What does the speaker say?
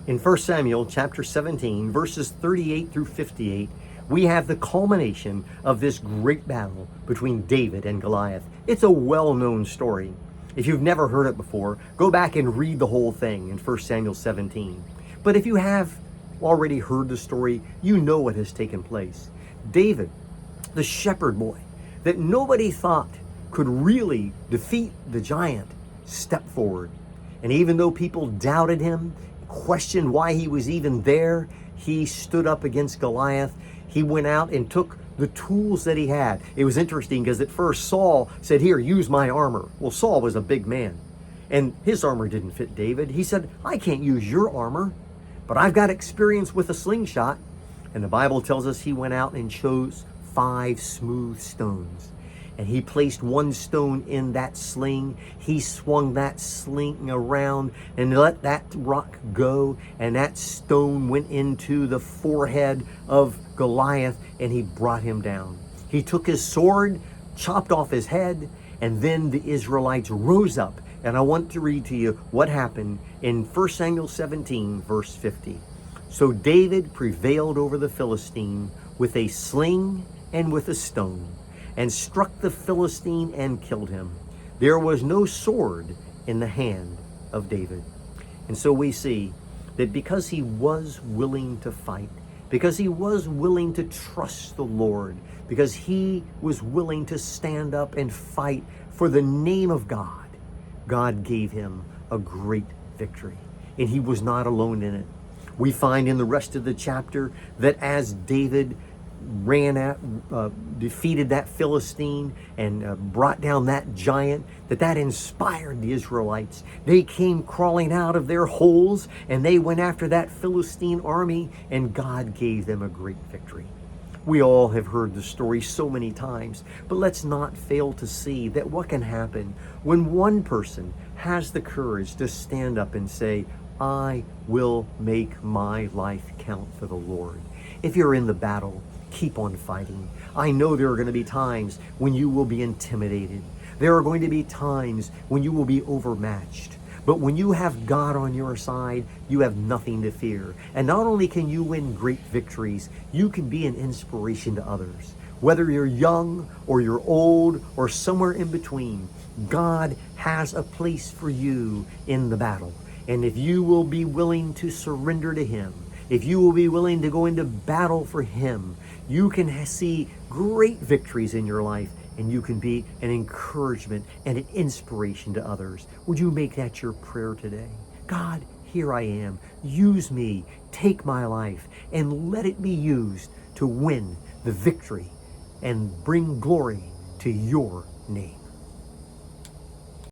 In 1 Samuel chapter 17, verses 38 through 58, we have the culmination of this great battle between David and Goliath. It's a well-known story. If you've never heard it before, go back and read the whole thing in 1 Samuel 17. But if you have already heard the story, you know what has taken place. David, the shepherd boy that nobody thought could really defeat the giant, stepped forward. And even though people doubted him, questioned why he was even there, he stood up against Goliath. He went out and took the tools that he had. It was interesting because at first Saul said, "Here, use my armor." Well, Saul was a big man and his armor didn't fit David. He said, "I can't use your armor, but I've got experience with a slingshot." And the Bible tells us he went out and chose 5 smooth stones. And he placed one stone in that sling. He swung that sling around and let that rock go. And that stone went into the forehead of Goliath and he brought him down. He took his sword, chopped off his head, and then the Israelites rose up. And I want to read to you what happened in 1 Samuel 17, verse 50. So David prevailed over the Philistine with a sling and with a stone, and struck the Philistine and killed him. There was no sword in the hand of David. And so we see that because he was willing to fight, because he was willing to trust the Lord, because he was willing to stand up and fight for the name of God, God gave him a great victory. And he was not alone in it. We find in the rest of the chapter that as David defeated that Philistine and brought down that giant, that inspired the Israelites. They came crawling out of their holes and they went after that Philistine army, and God gave them a great victory. We all have heard the story so many times, but let's not fail to see that what can happen when one person has the courage to stand up and say, "I will make my life count for the Lord." If you're in the battle, keep on fighting. I know there are going to be times when you will be intimidated. There are going to be times when you will be overmatched. But when you have God on your side, you have nothing to fear. And not only can you win great victories, you can be an inspiration to others. Whether you're young or you're old or somewhere in between, God has a place for you in the battle. And if you will be willing to surrender to Him, if you will be willing to go into battle for Him, you can see great victories in your life, and you can be an encouragement and an inspiration to others. Would you make that your prayer today? God, here I am. Use me. Take my life and let it be used to win the victory and bring glory to your name.